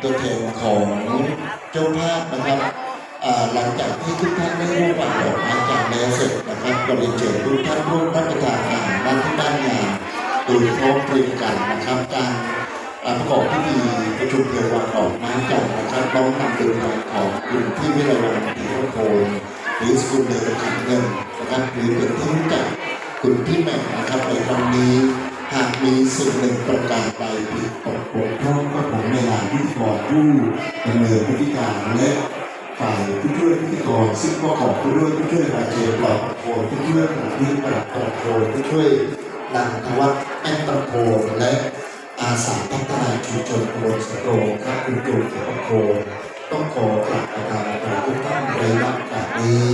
ตัวแทนของเจ้าภาพนะครับหลังจากที่ทุกท่านได้ร่วมวางดอกไม้จันทร์แล้วเสร็จนะครับก็เรียนเชิญทุกท่านร่วมรับประทานอาหารที่ด้านงานโดยพร้อมเพรียงกันนะครับการประกอบพิธีประชุมเพลิงวางดอกไม้จันทร์นะครับน้อมนำโดยของคุณที่วิไลวรรณธีรโพนหรือสกุลเดชขันเงินนะครับหรือเป็นที่รู้จักคุณพี่แม่นะครับในครั้งนี้หากมีสิ่งหนึ่งประการใดผิดตกบกพร่องก็ผมในนามพิธีกรผู้ดำเนินพิธีการและฝ่ายผู้ช่วยพิธีกรซึ่งก็ขอบผู้ช่วยผู้ช่วยราเชนปลอดโพลผู้ช่วยผู้ที่ปรับปลอดโพลผู้ช่วยนันทวัฒน์แอนตโพลและอาสาพัฒนาชุมชนตำบลสโตงครับคุณจูนเขียวโพลต้องขอกราบประทานทุกท่านในรับจากนี้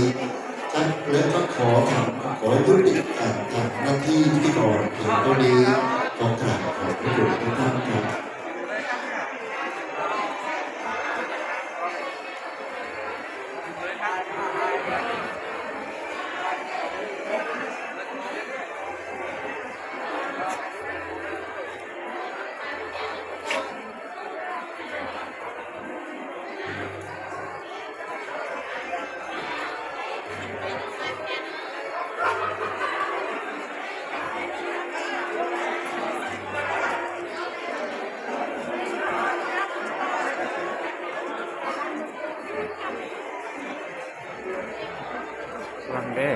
และก็ขอยุติการทำหน้าที่พิธีกรเพียงเท่านี้ขอกราบขอบพระคุณทุกท่านครับ ลังเด้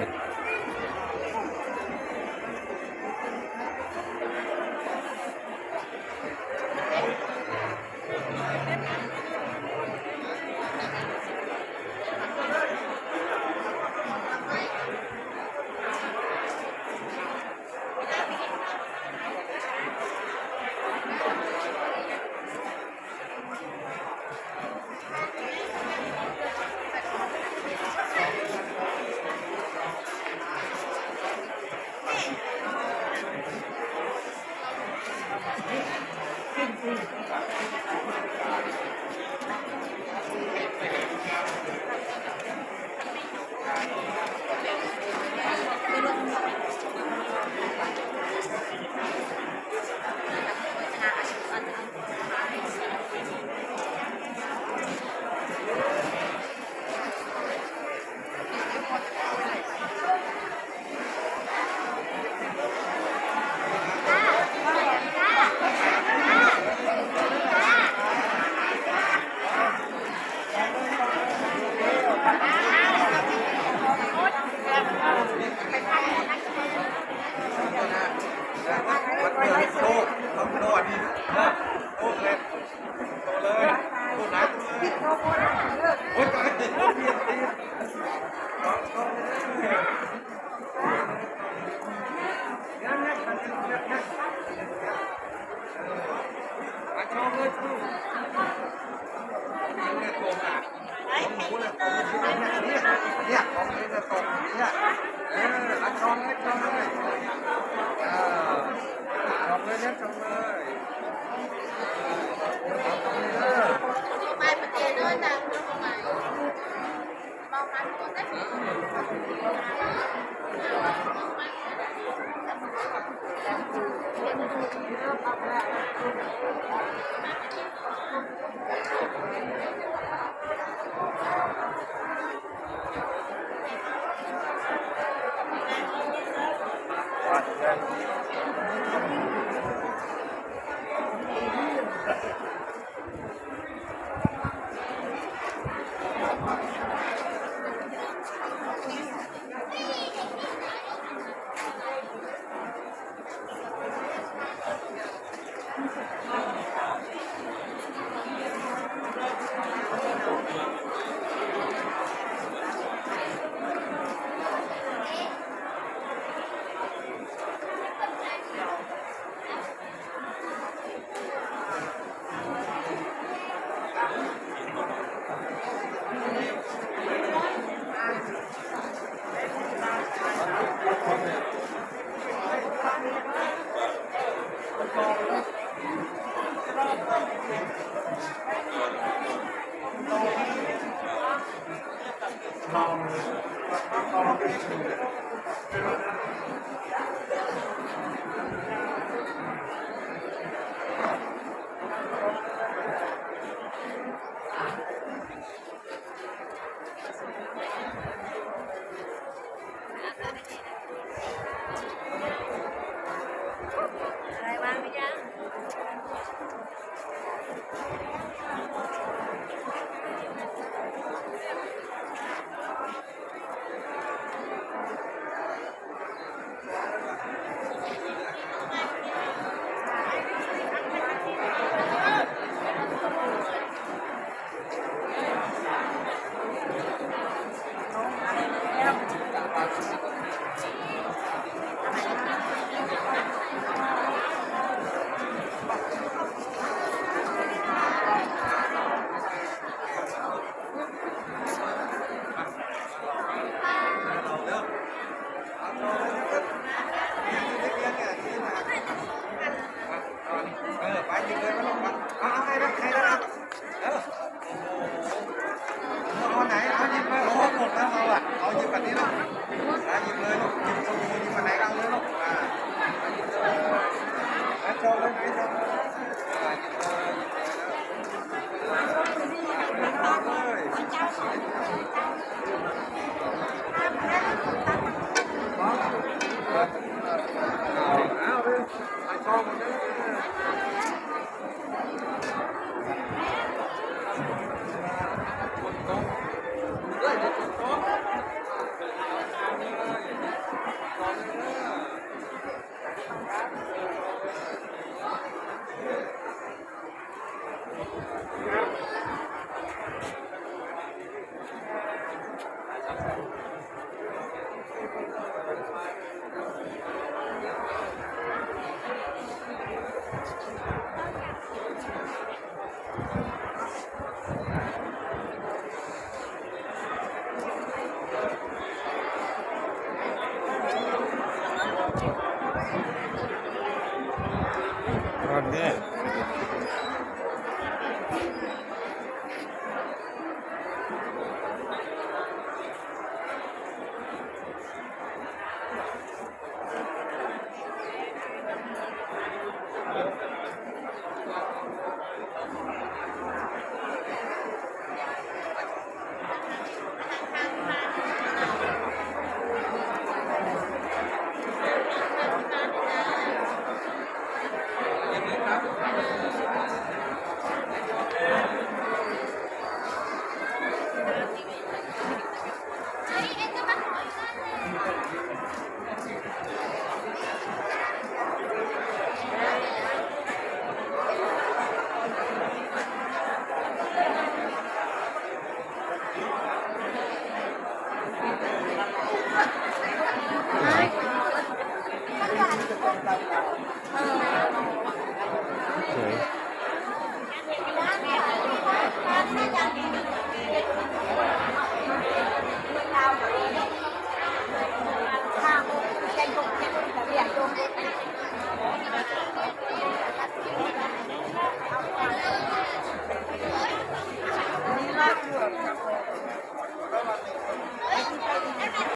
ค